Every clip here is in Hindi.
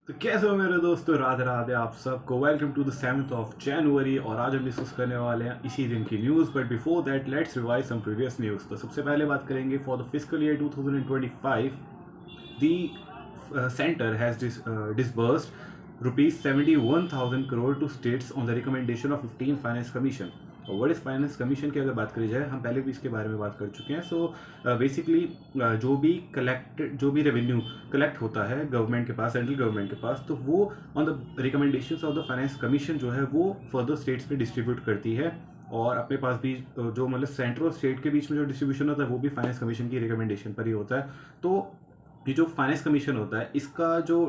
तो कैसे हो मेरे दोस्तों, राधे राधे आप सबको। Welcome to the 7th of January और आज हम डिस्कस करने वाले हैं इसी दिन की news. But before that let's revise some previous news. तो सबसे पहले बात करेंगे for the fiscal year 2025 the centre has disbursed rupees 71,000 crore to states on the recommendation of 15 finance commission। और वर्ल्ड फाइनेंस कमीशन की अगर बात करी जाए, हम पहले भी इसके बारे में बात कर चुके हैं। सो बेसिकली जो भी रेवेन्यू कलेक्ट होता है गवर्नमेंट के पास, सेंट्रल गवर्नमेंट के पास, तो वो on the recommendations of the finance commission जो है वो फर्दर स्टेट्स में डिस्ट्रीब्यूट करती है। और अपने पास भी जो मतलब सेंट्रल और स्टेट के बीच में जो डिस्ट्रीब्यूशन होता है वो भी फाइनेंस कमीशन की रिकमेंडेशन पर ही होता है। तो ये जो फाइनेंस कमीशन होता है इसका जो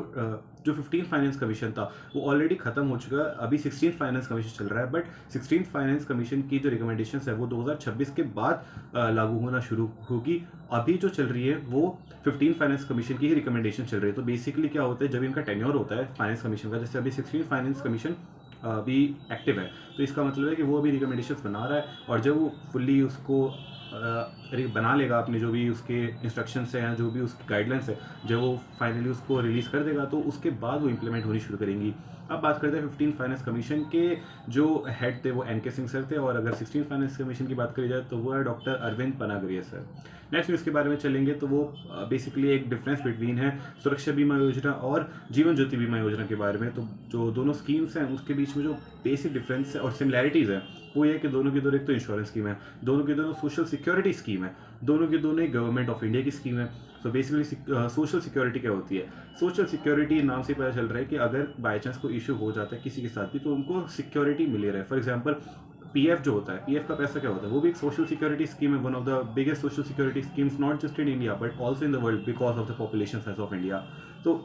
15 फाइनेंस कमीशन था वो ऑलरेडी खत्म हो चुका है। अभी 16 फाइनेंस कमीशन चल रहा है। बट 16 फाइनेंस कमीशन की जो रिकमेंडेशंस है वो 2026 के बाद लागू होना शुरू होगी। अभी जो चल रही है वो 15 फाइनेंस कमीशन की ही रिकमेंडेशन चल रही है। तो बेसिकली क्या होता है, जब इनका टेन्योर होता है फाइनेंस कमीशन का, जैसे अभी 16 फाइनेंस कमीशन अभी एक्टिव है, तो इसका मतलब है कि वो अभी रिकमेंडेशंस बना रहा है। और जब वो फुल्ली उसको बना लेगा, अपने जो भी उसके इंस्ट्रक्शंस हैं, जो भी उसकी गाइडलाइंस है, जब वो फाइनली उसको रिलीज़ कर देगा तो उसके बाद वो इम्प्लीमेंट होनी शुरू करेंगी। अब बात करते हैं 15 फाइनेंस कमीशन के जो हेड थे वो NK सिंह सर थे। और अगर 16 फाइनेंस कमीशन की बात करी जाए तो वो है doctor Arvind Panagariya sir. Next news के बारे में चलेंगे तो वो बेसिकली एक डिफरेंस बिटवीन है सुरक्षा बीमा योजना और जीवन ज्योति बीमा योजना के बारे में। तो जो दोनों स्कीम्स हैं उसके बीच में जो बेसिक डिफरेंस है और सिमिलैरिटीज़ है वो ये है कि दोनों की दोनों एक तो इंश्योरेंस स्कीम है, दोनों की दोनों सोशल सिक्योरिटी स्कीम है, दोनों की दोनों एक गवर्नमेंट ऑफ इंडिया की स्कीम है। सो बेसिकली सोशल सिक्योरिटी क्या होती है? सोशल सिक्योरिटी नाम से पता चल रहा है कि अगर बाई चांस कोई इशू हो जाता है किसी के साथ भी तो उनको सिक्योरिटी मिले रहे। फॉर एग्जाम्पल PF जो होता है, PF का पैसा क्या होता है, वो भी एक सोशल सिक्योरिटी स्कीम है। One of the biggest social security schemes not just in India but also in the world because of the population size of India. तो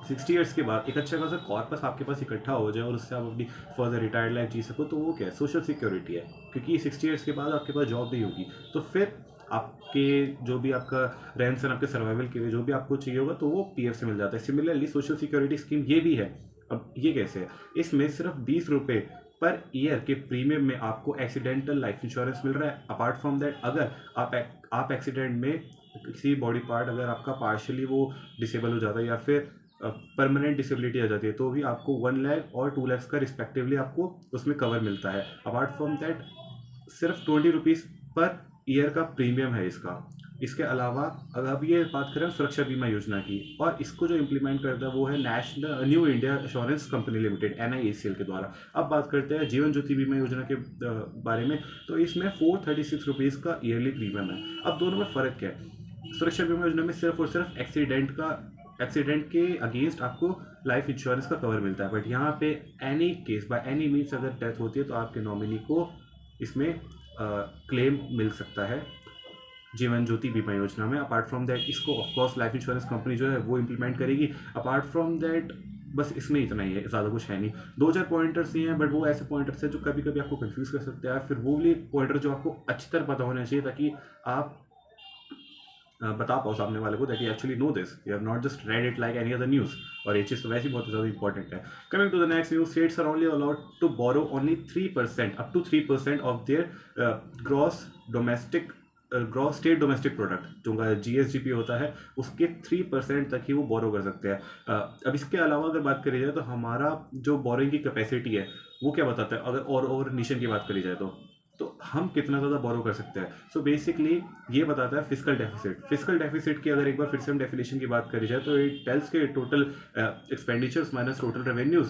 60 ईयर्स के बाद एक अच्छा खासा कॉर्पस आपके पास इकट्ठा हो जाए और उससे आप अपनी फर्दर रिटायर्ड लाइफ जी सको, तो वो क्या है, सोशल सिक्योरिटी है। क्योंकि 60 ईयर्स के बाद आपके पास जॉब नहीं होगी तो फिर आपके जो भी आपका रहन सहन, आपके सर्वाइवल के लिए जो भी आपको चाहिए होगा तो वो PF से मिल जाता है। सिमिलरली सोशल सिक्योरिटी स्कीम ये भी है। अब ये कैसे है, इसमें सिर्फ 20 रुपये पर ईयर के प्रीमियम में आपको एक्सीडेंटल लाइफ इंश्योरेंस मिल रहा है। अपार्ट फ्रॉम दैट, अगर आप एक्सीडेंट में किसी बॉडी पार्ट अगर आपका पार्शियली वो डिसेबल हो जाता है या फिर परमानेंट डिसेबिलिटी आ जाती है तो भी आपको 1 लाख और 2 लाख का रिस्पेक्टिवली आपको उसमें कवर मिलता है। अपार्ट फ्रॉम दैट सिर्फ 20 रुपीज़ पर ईयर का प्रीमियम है इसका। इसके अलावा अगर अब ये बात करें सुरक्षा बीमा योजना की, और इसको जो इम्प्लीमेंट करता है वो है national new India insurance company limited NIACL के द्वारा। अब बात करते हैं जीवन ज्योति बीमा योजना के बारे में। तो इसमें 436 रुपीज़ का ईयरली प्रीमियम है। अब दोनों में फ़र्क क्या है? सुरक्षा बीमा योजना में सिर्फ और सिर्फ एक्सीडेंट के अगेंस्ट आपको लाइफ इंश्योरेंस का कवर मिलता है। बट यहाँ पे any case by any means अगर डेथ होती है तो आपके नॉमिनी को इसमें क्लेम मिल सकता है जीवन ज्योति बीमा योजना में। अपार्ट फ्रॉम दैट इसको ऑफकोर्स लाइफ इंश्योरेंस कंपनी जो है वो इम्प्लीमेंट करेगी। अपार्ट फ्रॉम दैट बस इसमें इतना ही है, ज़्यादा कुछ है नहीं। 2-4 पॉइंटर्स ही हैं बट वो ऐसे पॉइंटर्स हैं जो कभी कभी आपको कंफ्यूज कर सकते हैं। फिर वो भी पॉइंटर जो आपको अच्छी तरह पता होना चाहिए ताकि आप बता पाओ सामने वाले को that you actually know this, you have not just read it like any other news. और ये चीज़ तो वैसे ही बहुत ज़्यादा इंपॉर्टेंट है। Coming to the next news, states are only allowed to borrow only 3% up to 3% of their gross state domestic product, जो उनका GSDP होता है उसके 3% तक ही वो बोरो कर सकते हैं। अब इसके अलावा अगर बात करी जाए तो हमारा जो बोरोइंग की कैपेसिटी है वो क्या बताता है, अगर और नेशन की बात करी जाए तो हम कितना ज़्यादा बोरो कर सकते हैं। सो बेसिकली ये बताता है फिजिकल डेफिसिट की अगर एक बार फिर से हम डेफिनेशन की बात करी जाए तो इट टेल्स के total expenditures minus total revenues,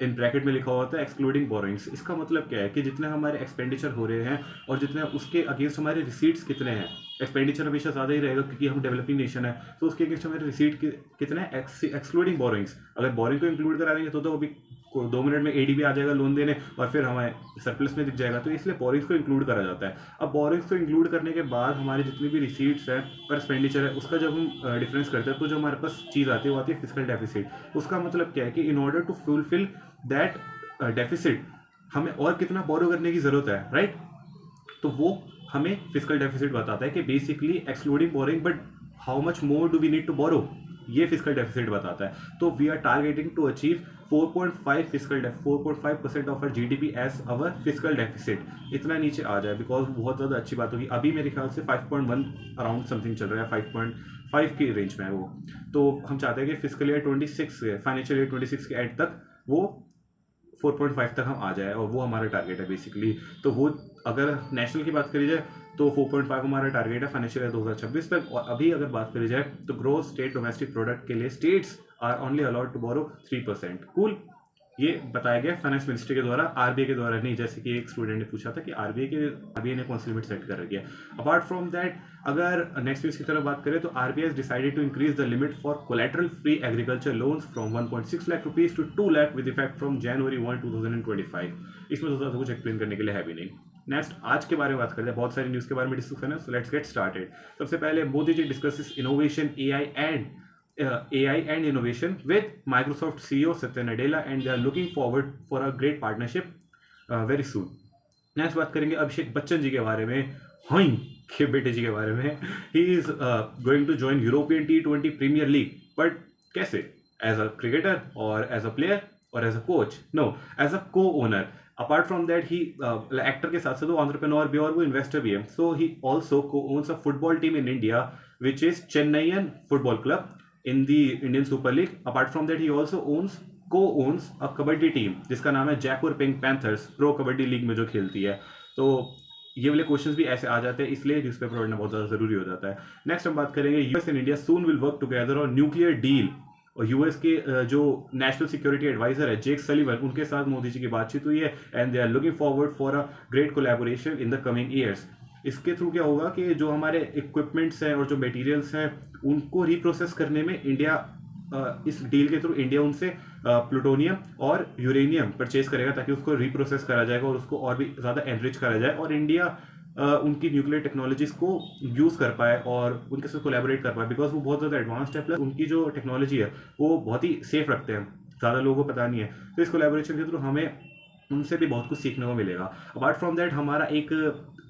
in bracket में लिखा हुआ होता है एक्सक्लूडिंग बोरोइंग्स। इसका मतलब क्या है कि जितने हमारे एक्सपेंडिचर हो रहे हैं और जितने उसके अगेंस्ट हमारे रिसीट्स कितने हैं। एक्सपेंडिचर हमेशा ज़्यादा ही रहेगा क्योंकि हम डेवलपिंग नेशन है, तो उसके अगेंस्ट हमारे रिसीट कितने हैं एक्सक्लूडिंग बोरोइंग्स। अगर बोरोइंग को इंक्लूड करा देंगे तो वो भी 2 मिनट में ADB आ जाएगा लोन देने और फिर हमें सरप्लस में दिख जाएगा। तो इसलिए बोरोइंग्स को इंक्लूड करा जाता है। अब बोरोइंग्स को इंक्लूड करने के बाद हमारी जितनी भी रिसीट्स हैं और एक्सपेंडिचर है उसका जब हम डिफरेंस करते हैं तो जो हमारे पास चीज़ आती है वो आती है फिजिकल डेफिसिट। उसका मतलब क्या है कि in order to fulfil that deficit हमें और कितना बोरो करने की ज़रूरत है, राइट? तो वो हमें फिजिकल डेफिसिट बताता है कि basically excluding borrowing but how much more do we need to borrow, ये फिजिकल डेफिसिट बताता है। तो we are targeting to achieve 4.5% of our GDP as our fiscal deficit. इतना नीचे आ जाए बिकॉज बहुत ज़्यादा अच्छी बात होगी। अभी मेरे ख्याल से 5.1 अराउंड समथिंग चल रहा है, 5 की रेंज में है वो। तो हम चाहते हैं कि फिजिकल ईयर 26 फाइनेंशियल ईयर 26 के एंड तक वो 4.5 तक हम आ जाए, और वो हमारा टारगेट है बेसिकली। तो वो अगर नेशनल की बात करी जाए तो 4.5 हमारा टारगेट है फाइनेंशियल ईयर 2026 तक। और अभी अगर बात करी जाए तो ग्रोथ स्टेट डोमेस्टिक प्रोडक्ट के लिए states are only allowed to borrow 3%। Cool, ये बताया गया फाइनेंस मिनिस्ट्री के द्वारा, आरबीआई के द्वारा नहीं, जैसे कि एक स्टूडेंट ने पूछा था कि आरबीआई ने कौन सी लिमिट सेट कर रखी है। अपार्ट फ्रॉम दैट, अगर नेक्स्ट न्यूज की तरफ बात करें तो RBI decided to increase the limit for collateral free agriculture loans from 1.6 lakh rupees to 2 lakh with effect from January 1, 2025। इसमें तो ज़्यादा कुछ एक्सप्लेन करने के लिए है भी नहीं। नेक्स्ट, आज के बारे में बात करते हैं, बहुत सारी न्यूज़ के बारे में डिस्कस करना है, सो लेट्स गेट स्टार्टेड। सबसे पहले Modi ji discusses innovation AI and innovation with Microsoft CEO Satya Nadella, and they are looking forward for a great partnership very soon. Next बात करेंगे अभिषेक बच्चन जी के बारे में, हाँ के बेटे जी के बारे में। He is going to join European T20 premier league, but कैसे? एज अ क्रिकेटर और एज अ प्लेयर और as a coach? No, as a co owner. Apart from that he actor के साथ साथ वो एंटरप्रेन्योर भी और वो इन्वेस्टर भी है। सो ही ऑल्सो को owns a football team in India which is Chennaiyin football club in the Indian Super League. Apart from that, he also co-owns a kabaddi team जिसका नाम है Jaipur pink panthers, pro kabaddi league में जो खेलती है। तो ये वाले क्वेश्चंस भी ऐसे आ जाते हैं, इसलिए न्यूज़पेपर पढ़ना बहुत ज़्यादा ज़रूरी हो जाता है। नेक्स्ट हम बात करेंगे US and India soon will work together on nuclear deal. और यूएस के जो नेशनल सिक्योरिटी एडवाइजर है जेक सलीवन, उनके साथ मोदी जी की बातचीत हुई है, and they are looking forward for a great collaboration in the coming years. इसके थ्रू क्या होगा कि जो हमारे इक्विपमेंट्स हैं और जो मटेरियल्स हैं उनको रिप्रोसेस करने में इंडिया, इस डील के थ्रू इंडिया उनसे प्लूटोनियम और यूरेनियम परचेज करेगा ताकि उसको रिप्रोसेस करा जाएगा और उसको और भी ज़्यादा एनरिच करा जाए, और इंडिया उनकी न्यूक्लियर टेक्नोलॉजीज को यूज़ कर पाए और उनके साथ कोलैबोरेट कर पाए, बिकॉज वो बहुत ज़्यादा एडवांस्ड है, प्लस उनकी जो टेक्नोलॉजी है वो बहुत ही सेफ रखते हैं, ज़्यादा लोगों को पता नहीं है। तो इस कोलैबोरेशन के थ्रू हमें उनसे भी बहुत कुछ सीखने को मिलेगा। अपार्ट फ्रॉम दैट, हमारा एक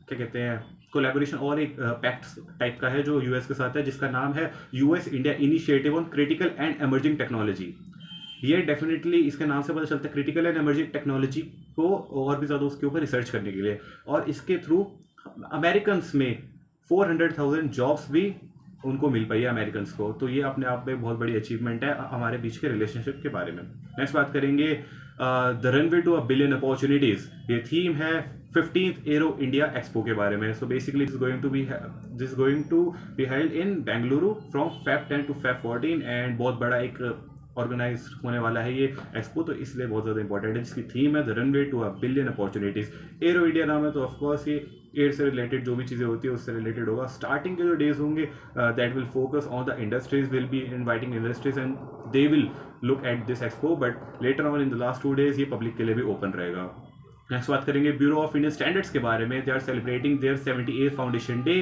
क्या कहते हैं कोलैबोरेशन और एक पैक्ट टाइप का है जो यूएस के साथ है, जिसका नाम है US India initiative on critical and emerging technology. ये डेफिनेटली इसके नाम से पता चलता है क्रिटिकल एंड एमर्जिंग टेक्नोलॉजी को और भी ज़्यादा उसके ऊपर रिसर्च करने के लिए, और इसके थ्रू अमेरिकन में 400,000 जॉब्स भी उनको मिल पाई है अमेरिकन को। तो ये अपने आप में बहुत बड़ी अचीवमेंट है हमारे बीच के रिलेशनशिप के बारे में। नेक्स्ट बात करेंगे the runway to a billion opportunities. ये थीम है 15th एरो इंडिया एक्सपो के बारे में। So basically this going to be held in Bengaluru from Feb 10 to Feb 14, and बहुत बड़ा एक ऑर्गेनाइज होने वाला है ये एक्सपो, तो इसलिए बहुत ज़्यादा इंपॉर्टेंट है, जिसकी थीम है the runway to a billion opportunities. Aero India नाम है तो ऑफकोर्स ये एयर से रिलेटेड जो भी चीज़ें होती है उससे रिलेटेड होगा। स्टार्टिंग के जो डेज होंगे that will focus on the industries, will be inviting industries and they will look at this expo, but later on in the last 2 days ये पब्लिक के लिए भी ओपन रहेगा। नेक्स्ट बात करेंगे ब्यूरो ऑफ इंडियन स्टैंडर्ड्स के बारे में। They are celebrating their 78th foundation day.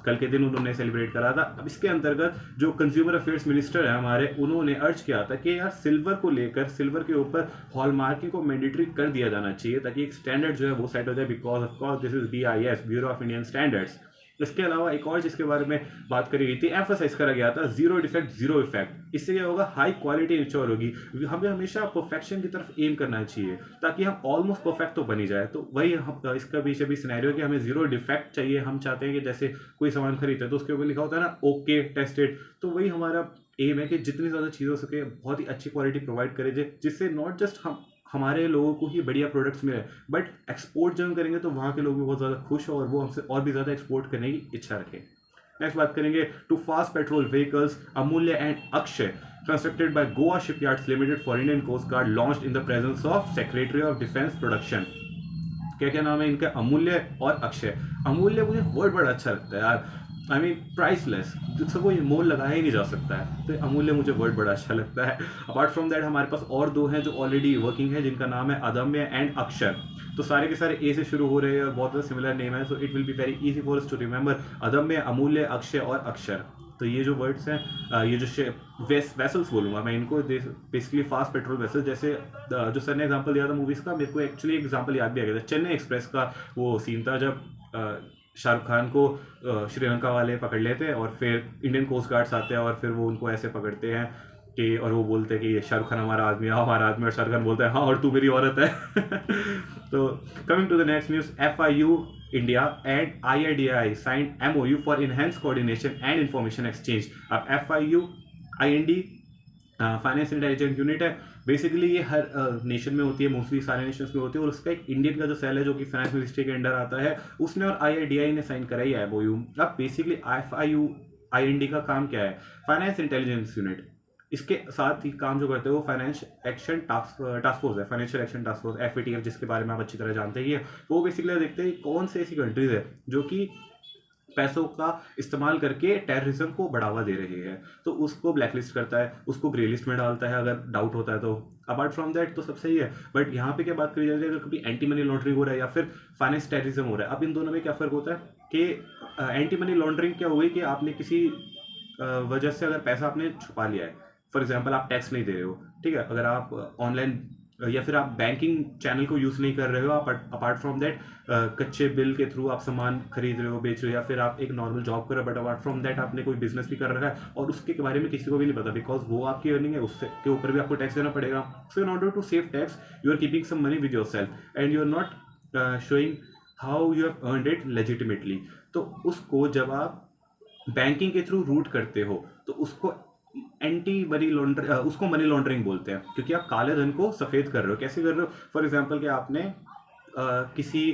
कल के दिन उन्होंने सेलिब्रेट करा था। अब इसके अंतर्गत जो कंज्यूमर अफेयर्स मिनिस्टर है हमारे, उन्होंने अर्ज किया था कि यार सिल्वर को लेकर, सिल्वर के ऊपर हॉलमार्किंग को मैंडेटरी कर दिया जाना चाहिए ताकि एक स्टैंडर्ड जो है वो सेट हो जाए, because of course this is BIS, bureau of Indian standards. इसके अलावा एक और जिसके बारे में बात करी गई थी, एम्फसाइज करा गया था जीरो डिफेक्ट जीरो इफेक्ट। इससे क्या होगा, हाई क्वालिटी इंश्योर होगी। हमें हमेशा परफेक्शन की तरफ एम करना चाहिए ताकि हम ऑलमोस्ट परफेक्ट तो बनी जाए। तो वही हम इसका पीछे भी सिनेरियो कि हमें जीरो डिफेक्ट चाहिए। हम चाहते हैं कि जैसे कोई सामान खरीदते हैं तो उसके ऊपर लिखा होता है ना ओके टेस्टेड, तो वही हमारा एम है कि जितनी ज़्यादा चीज़ हो सके बहुत ही अच्छी क्वालिटी प्रोवाइड करे जाए, जिससे नॉट जस्ट हमारे लोगों को ही बढ़िया प्रोडक्ट्स मिले, बट एक्सपोर्ट जब हम करेंगे तो वहाँ के लोग भी बहुत ज़्यादा खुश हो और वो हमसे और भी ज़्यादा एक्सपोर्ट करने की इच्छा रखें। नेक्स्ट बात करेंगे two fast patrol vehicles Amulya and Akshay constructed by Goa shipyards limited for Indian coast guard launched in the presence of secretary of defence production. क्या क्या नाम है इनका, अमूल्य और अक्षय। अमूल्य मुझे वर्ड बड़ा अच्छा लगता है यार, आई मीन प्राइसलेस, जिससे कोई मोल लगाया ही नहीं जा सकता है, तो अमूल्य मुझे वर्ड बड़ा अच्छा लगता है। अपार्ट फ्रॉम दैट हमारे पास और 2 हैं जो ऑलरेडी वर्किंग है, जिनका नाम है अदम्य एंड अक्षर। तो सारे के सारे ए से शुरू हो रहे हैं और बहुत ज़्यादा सिमिलर नेम है, so it will be very easy for us to remember. Adamya, Amulya, Akshay और अक्षर। तो ये जो वर्ड्स हैं, ये जो वेसल्स बोलूँगा मैं इनको, बेसिकली फास्ट पेट्रोल वेसल। जैसे जो सर ने एग्जांपल दिया था मूवीज़ का, मेरे को एक्चुअली एग्जांपल याद भी आ गया था। चेन्नई एक्सप्रेस का वो सीन था जब शाहरुख खान को श्रीलंका वाले पकड़ लेते हैं और फिर इंडियन कोस्ट गार्ड्स आते हैं और फिर वो उनको ऐसे पकड़ते हैं कि, और वो बोलते हैं कि ये शाहरुख खान हमारा आदमी है, हमारा आदमी, और शाहरुख खान बोलता है हाँ और तू मेरी औरत है। तो coming to the next news, FIU India and IRDAI signed MOU for enhanced coordination and information exchange. अब FIU IND finance intelligence unit है, बेसिकली ये हर नेशन में होती है, मोस्टली सारे नेशंस में होती है, और उसका एक इंडियन का जो सेल है जो कि फाइनेंस मिनिस्ट्री के अंडर आता है, उसने और IRDAI ने साइन कराई है MOU। अब बेसिकली FIU IND का काम क्या है? Finance intelligence unit. इसके साथ ही काम जो करते हैं वो फाइनेंस एक्शन टास्क फोर्स है, financial action task force FATF, जिसके बारे में आप अच्छी तरह जानते ही है। वो बेसिकली देखते हैं कौन से ऐसी कंट्रीज है जो कि पैसों का इस्तेमाल करके टेररिज्म को बढ़ावा दे रही है, तो उसको ब्लैकलिस्ट करता है, उसको ग्रे लिस्ट में डालता है अगर डाउट होता है तो। अपार्ट फ्रॉम दैट तो सब सही है, बट यहाँ पे क्या बात करी जाती है, अगर कभी एंटी मनी लॉन्ड्रिंग हो रहा है या फिर फाइनेंस टेररिज्म हो रहा है, अब इन दोनों में क्या फ़र्क होता है कि एंटी मनी लॉन्ड्रिंग क्या हुई कि आपने किसी वजह से अगर पैसा आपने छुपा लिया है, फॉर एग्जाम्पल आप टैक्स नहीं दे रहे हो, ठीक है, अगर आप ऑनलाइन या फिर आप बैंकिंग चैनल को यूज़ नहीं कर रहे हो, आप अपार्ट फ्रॉम दैट कच्चे बिल के थ्रू आप सामान खरीद रहे हो, बेच रहे हो, या फिर आप एक नॉर्मल जॉब कर रहे हो, बट अपार्ट फ्रॉम दैट आपने कोई बिजनेस भी कर रखा है और उसके बारे में किसी को भी नहीं पता, बिकॉज वो आपकी अर्निंग है, उससे के ऊपर भी आपको टैक्स देना पड़ेगा। So in order to save tax you are keeping some money with your self and you are not showing how you have earned it legitimately. तो उसको जब आप बैंकिंग के थ्रू रूट करते हो तो उसको उसको मनी लॉन्ड्रिंग बोलते हैं, क्योंकि आप काले धन को सफ़ेद कर रहे हो। कैसे कर रहे हो? फॉर एग्जांपल कि आपने किसी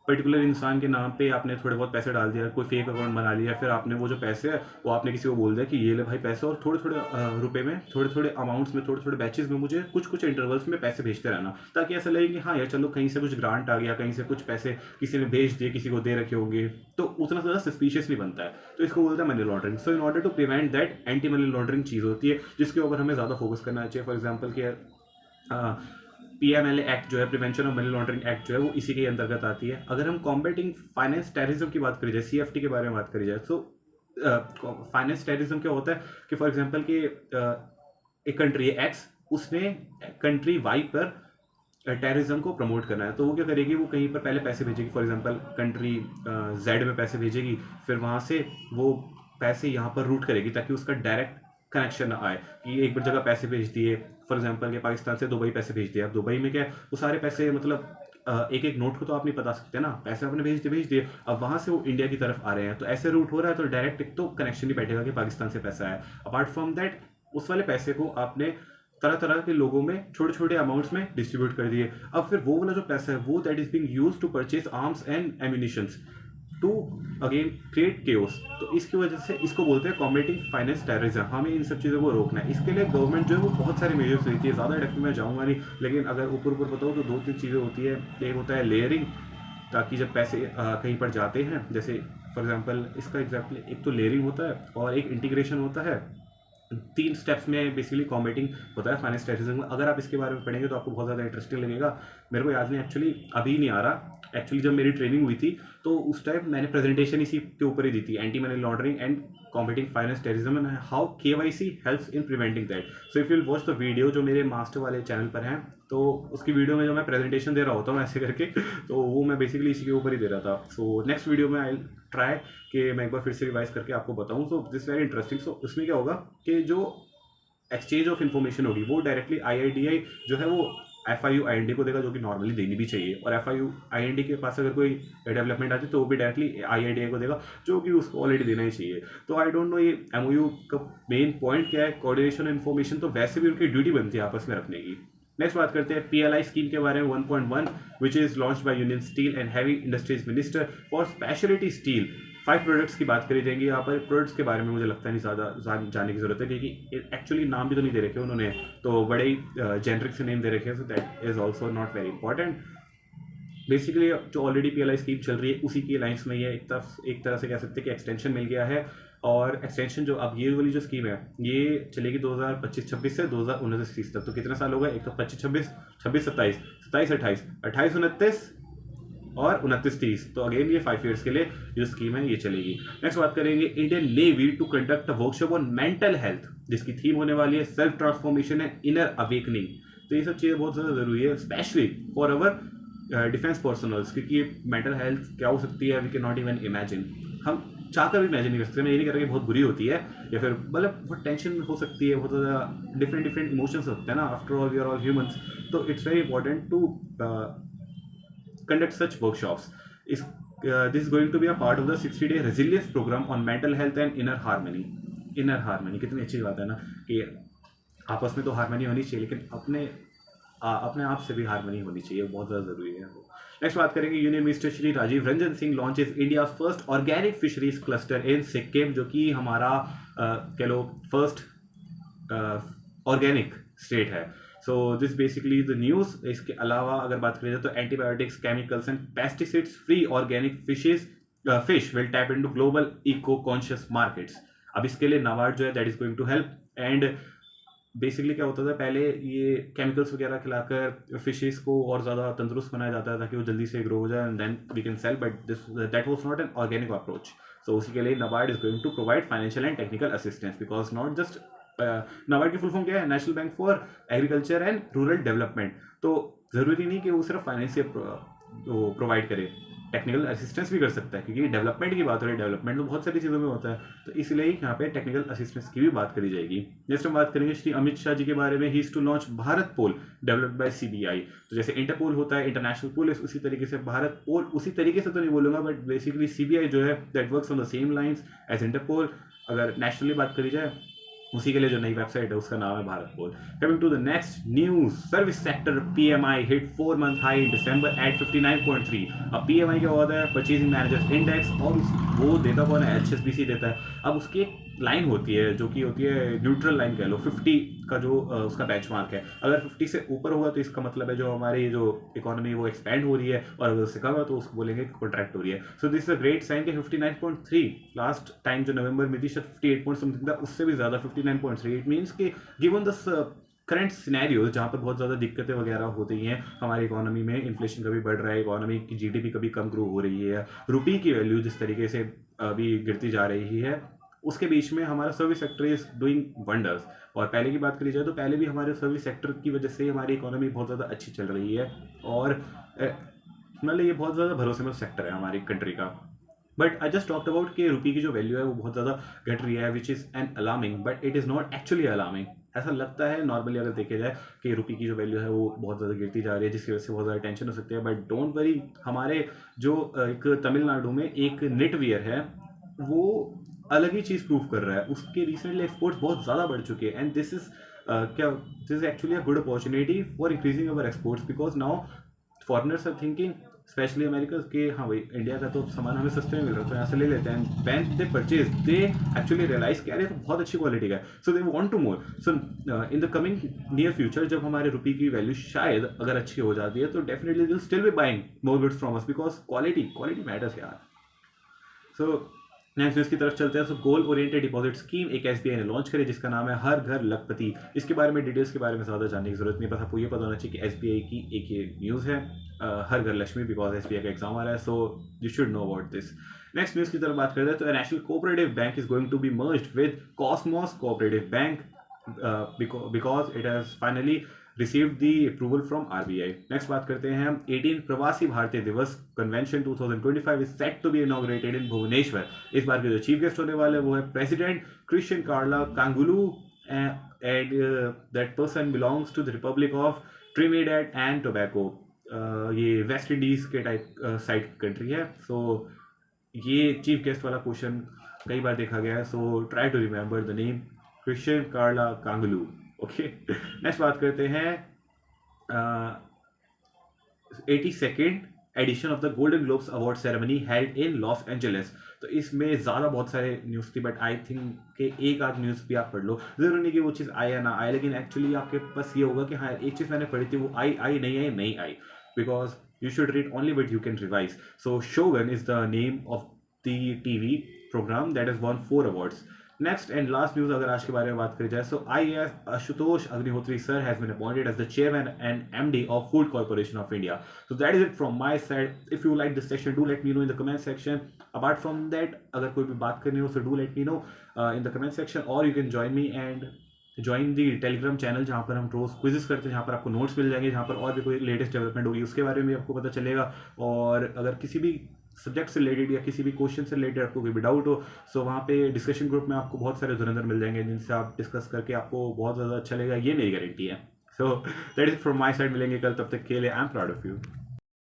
पर्टिकुलर इंसान के नाम पे आपने थोड़े बहुत पैसे डाल दिया, कोई फेक अकाउंट बना लिया, फिर आपने वो जो पैसे है वो आपने किसी को बोल दिया कि ये ले भाई पैसे, और थोड़े थोड़े रुपए में, थोड़े थोड़े अमाउंट्स में, थोड़े थोड़े बैचेस में मुझे कुछ कुछ इंटरवल्स में पैसे भेजते रहना, ताकि ऐसा लगे कि हाँ यार चलो कहीं से कुछ ग्रांट आ गया, कहीं से कुछ पैसे किसी ने भेज दिए, किसी को दे रखे होंगे, तो उतना ज़्यादा सस्पिशियस नहीं बनता है। तो इसको बोलते हैं money laundering. So in order to prevent that, anti money laundering चीज़ होती है जिसके ऊपर हमें ज़्यादा फोकस करना चाहिए। फॉर एग्जाम्पल कि PMLA एक्ट जो है, prevention of money laundering act जो है, वो इसी के अंतर्गत आती है। अगर हम कॉम्बेटिंग फाइनेंस टेररिज्म की बात करी जाए, CFT के बारे में बात करी जाए, तो फाइनेंस टेररिज्म क्या होता है कि फॉर एग्जांपल कि एक कंट्री है X, उसने कंट्री Y पर टेररिज्म को प्रमोट करना है, तो वो क्या करेगी, वो कहीं पर पहले पैसे भेजेगी, फॉर एग्जांपल कंट्री Z में पैसे भेजेगी, फिर वहाँ से वो पैसे यहाँ पर रूट करेगी ताकि उसका डायरेक्ट कनेक्शन आए, कि एक बार जगह पैसे भेज दिए, फॉर एग्जांपल कि पाकिस्तान से दुबई पैसे भेज दिए। अब दुबई में क्या है, वो सारे पैसे मतलब एक एक नोट को तो आप नहीं बता सकते ना, पैसे आपने भेज दिए, अब वहाँ से वो इंडिया की तरफ आ रहे हैं, तो ऐसे रूट हो रहा है, तो डायरेक्ट एक तो कनेक्शन नहीं बैठेगा कि पाकिस्तान से पैसा आया। अपार्ट फ्रॉम दैट उस वाले पैसे को आपने तरह तरह के लोगों में छोटे छोटे अमाउंट्स में डिस्ट्रीब्यूट कर दिए। अब फिर वो वाला जो पैसा है वो that is being use to purchase arms and ammunitions to again create chaos. तो इसकी वजह से इसको बोलते हैं कॉम्बेटिंग फाइनेंस टेररिज्म। हमें इन सब चीज़ों को रोकना है। इसके लिए गवर्नमेंट जो है वो बहुत सारे मेजर्स लेती है, ज़्यादा डेप्थ में मैं जाऊँगा नहीं, लेकिन अगर ऊपर ऊपर बताऊँ तो 2-3 चीज़ें होती है। एक होता है लेयरिंग, ताकि जब पैसे कहीं पर जाते हैं, जैसे फॉर एग्जांपल इसका एग्जाम्पल, एक तो लेयरिंग होता है और एक इंटीग्रेशन होता है। 3 स्टेप्स में बेसिकली कॉम्बेटिंग होता है फाइनेंस टेररिज्म। अगर आप इसके बारे में पढ़ेंगे तो आपको बहुत ज़्यादा इंटरेस्टिंग लगेगा। मेरे को याद नहीं एक्चुअली, अभी नहीं आ रहा। एक्चुअली जब मेरी ट्रेनिंग हुई थी तो उस टाइम मैंने प्रेजेंटेशन इसी के ऊपर ही दी थी, anti money laundering and combating finance terrorism and how KYC helps in preventing that. So if you watch the video जो मेरे मास्टर वाले चैनल पर हैं, तो उसकी वीडियो में जो मैं प्रेजेंटेशन दे रहा होता हूँ ऐसे करके, तो वो मैं बेसिकली इसी के ऊपर ही दे रहा था। सो नेक्स्ट वीडियो में आई ट्राई कि मैं एक बार फिर से रिवाइज करके आपको बताऊँ। So this very interesting. So उसमें क्या होगा कि जो एक्सचेंज ऑफ इन्फॉर्मेशन होगी वो डायरेक्टली IRDAI जो है वो FIU IND को देगा, जो कि नॉर्मली देनी भी चाहिए, और FIU IND के पास अगर कोई डेवलपमेंट आती है तो वो भी डायरेक्टली IRDAI को देगा, जो कि उसको ऑलरेडी देना ही चाहिए। तो आई डोंट नो ये MOU का मेन पॉइंट क्या है, कोऑर्डिनेशन इन्फॉर्मेशन, तो वैसे भी उनकी ड्यूटी बनती है आपस में रखने की। नेक्स्ट बात करते हैं PLI स्कीम के बारे में 1.1, which is launch by union steel and heavy industries minister for speciality steel. 5 products की बात करी जाएंगी यहाँ पर। प्रोडक्ट्स के बारे में मुझे लगता नहीं ज़्यादा जाने की ज़रूरत है, क्योंकि एक्चुअली नाम भी तो नहीं दे रखे उन्होंने, तो बड़े ही जेनरिक से नेम दे रखे हैं, so that is also not very important. Basically जो ऑलरेडी PLI स्कीम चल रही है उसी की लाइन्स में ये एक तरह से कह सकते हैं कि एक्सटेंशन मिल गया है। और एक्सटेंशन जो अब ये वाली जो स्कीम है ये चलेगी 2025-26 से 2029-30 तक। तो कितने साल हो गए, एक तो 25-26, 26-27, 27-28, 28-29 और 29-30। तो अगेन ये 5 ईयर्स के लिए जो स्कीम है ये चलेगी। नेक्स्ट बात करेंगे Indian navy to conduct a workshop on mental health, जिसकी थीम होने वाली है self transformation and inner awakening. तो ये सब चीज़ें बहुत ज़्यादा ज़रूरी है, specially for our defence personnels, क्योंकि मेंटल हेल्थ क्या हो सकती है we can not even imagine. हम चाहकर भी इमेजिन नहीं कर सकते। मैं ये नहीं कह रहा कि बहुत बुरी होती है या फिर मतलब बहुत टेंशन हो सकती है, बहुत ज़्यादा डिफरेंट इमोशंस होते हैं ना, after all we are all humans. तो it's very important to conduct such workshops. इस this is going to be a part of the 60-day resilience program on mental health and inner harmony. Inner harmony कितनी अच्छी बात है ना, कि आपस में तो हार्मनी होनी चाहिए, लेकिन अपने आप से भी हार्मनी होनी चाहिए, बहुत ज़्यादा ज़रूरी है वो. नेक्स्ट बात करेंगे, union minister Shri Rajiv Ranjan Singh launches India first organic fisheries cluster in Sikkim, जो कि हमारा कह लो फर्स्ट ऑर्गेनिक स्टेट है. So this basically the news. इसके अलावा अगर बात करें जाए तो antibiotics, chemicals and pesticides free organic fish will tap into global eco conscious markets. अब इसके लिए नाबार्ड जो है that is going to help. And basically क्या होता था, पहले ये केमिकल्स वगैरह खिलाकर फिशेस को और ज़्यादा तंदुरुस्त बनाया जाता है ताकि वो जल्दी से ग्रो हो जाए and then we can sell, but this that was not an organic approach. So उसी के लिए NABARD is going to provide financial and technical assistance, because not just NABARD की फुल फॉर्म क्या है, national bank for agriculture and rural development. तो ज़रूरी नहीं कि वो सिर्फ फाइनेंशियल प्रोवाइड करे, टेक्निकल असिस्टेंस भी कर सकता है, क्योंकि डेवलपमेंट की बात हो रही है. डेवलपमेंट तो बहुत सारी चीज़ों में होता है, तो इसलिए यहाँ पे टेक्निकल असिस्टेंस की भी बात करी जाएगी. नेक्स्ट हम बात करेंगे श्री अमित शाह जी के बारे में. He is to launch Bharatpol developed by CBI. तो जैसे इंटरपोल होता है, इंटरनेशनल पुलिस, उसी तरीके से भारत पोल, उसी तरीके से तो नहीं बोलूँगा, बट बेसिकली CBI जो है that works on the same lines as interpol. अगर नेशनली बात करी जाए, उसी के लिए जो नई वेबसाइट है उसका नाम है Bharat Pol. Coming to the next news, service sector PMI hit 4-month high in December at 59.3. अब PMI क्या होता है, परचेजिंग मैनेजर्स इंडेक्स, और वो देता कौन है, HSBC देता है. अब उसकी एक लाइन होती है जो कि होती है न्यूट्रल लाइन कह लो, 50 का जो उसका बेंचमार्क है. अगर 50 से ऊपर होगा तो इसका मतलब है जो हमारी जो इकोनॉमी वो एक्सपेंड हो रही है, और अगर उससे कम है तो उसको बोलेंगे कॉन्ट्रैक्ट हो रही है. So this is a great sign कि 59.3 लास्ट टाइम जो नवंबर में थी 58 पॉइंट समथिंग था, उससे भी ज़्यादा 59.3. इट मीन्स कि गिवन द करंट सिनेरियोज जहाँ पर बहुत ज़्यादा दिक्कतें वगैरह होती हैं हमारी इकोनॉमी में, इन्फ्लेशन कभी बढ़ रहा है, इकोनॉमी की GDP कभी कम ग्रो हो रही है, रुपये की वैल्यू जिस तरीके से अभी गिरती जा रही है, उसके बीच में हमारा service sector is doing wonders. और पहले की बात करी जाए तो पहले भी हमारे सर्विस सेक्टर की वजह से हमारी इकोनॉमी बहुत ज़्यादा अच्छी चल रही है, और मतलब ये बहुत ज़्यादा भरोसेमंद सेक्टर है हमारी कंट्री का. But I just talked about कि रुपये की जो वैल्यू है वो बहुत ज़्यादा घट रही है, which is an alarming, but it is not actually alarming. ऐसा लगता है नॉर्मली अगर देखा जाए कि रुपये की जो वैल्यू है वो बहुत ज़्यादा गिरती जा रही है, जिसकी वजह से बहुत ज़्यादा टेंशन हो सकती है. बट डोंट वरी, हमारे जो एक तमिलनाडु में एक नेटवियर है, वो अलग ही चीज़ प्रूव कर रहा है. उसके रिसेंटली एक्सपोर्ट्स बहुत ज़्यादा बढ़ चुके हैं, and this is this is actually a good opportunity for increasing our exports, because now foreigners are thinking, specially America, के हाँ भाई इंडिया का तो सामान हमें सस्ते में मिल रहा है तो यहाँ से ले लेते हैं. When they purchase they actually realize कि अरे तो बहुत अच्छी क्वालिटी का है, so they want to more. So in the coming near future जब हमारे रुपये की वैल्यू शायद अगर अच्छी हो जाती है तो definitely they will still be buying more goods from us, because quality matters यार. सो नेक्स्ट न्यूज़ की तरफ चलते हैं. सो गोल ओरिएंटेड डिपॉजिट स्कीम एक SBI ने लॉन्च करी जिसका नाम है हर घर लखपति. इसके बारे में डिटेल्स के बारे में ज़्यादा जानने की जरूरत नहीं, बस आपको ये पता होना चाहिए कि SBI की एक ये न्यूज़ है, हर घर लक्ष्मी, बिकॉज SBI का एग्जाम आ रहा है, so you should know about this. Next news की तरफ बात करते हैं. तो national cooperative bank is going to be merged with Cosmos cooperative bank, because it has finally received the approval from RBI. नेक्स्ट बात करते हैं हम. 18 Pravasi Bharatiya Divas convention 2025 is set to be inaugurated in Bhubaneswar. इस बार के जो चीफ गेस्ट होने वाले वो है president Christian Carla Kangaloo, and that person belongs to the Republic of Trinidad and Tobago. ये वेस्ट इंडीज के टाइप साइड की कंट्री है. सो ये चीफ गेस्ट वाला क्वेश्चन कई बार देखा गया है, so try to remember the name Christian Carla Kangaloo. Okay. Next बात करते हैं 82nd edition of the Golden Globes award ceremony held in Los Angeles. तो इसमें ज़्यादा बहुत सारे न्यूज़ थी, बट आई थिंक कि एक आध न्यूज़ भी आप पढ़ लो. ज़रूरी नहीं कि वो चीज़ आए या ना आए, लेकिन एक्चुअली आपके पास ये होगा कि हाँ एक चीज़ मैंने पढ़ी थी, वो आई नहीं आई, because you should read only what you can revise. So Shogun is the name of the TV program that has won 4 awards. Next and last news अगर आज के बारे में बात करी जाए, so IAS Ashutosh Agnihotri sir has been appointed as the chairman and MD of Food Corporation of India. So that is it from my side. If you like this section, do let me know in the comment section. Apart from that, अगर कोई भी बात करनी हो so do let me know in the comment section, or you can join me and join the Telegram channel जहाँ पर हम रोज़ क्विज़ करते हैं, जहाँ पर आपको नोट्स मिल जाएंगे, जहाँ पर और भी कोई लेटेस्ट डेवलपमेंट होगी उसके बारे में आपको पता चलेगा. और अगर किसी भी सब्जेक्ट से रिलेटेड या किसी भी क्वेश्चन से रिलेटेड आपको कोई भी डाउट हो, सो वहाँ पे डिस्कशन ग्रुप में आपको बहुत सारे धुरंधर मिल जाएंगे जिनसे आप डिस्कस करके आपको बहुत ज़्यादा अच्छा लगेगा, ये मेरी गारंटी है. So that is from my side. मिलेंगे कल, तब तक के लिए I am proud of you.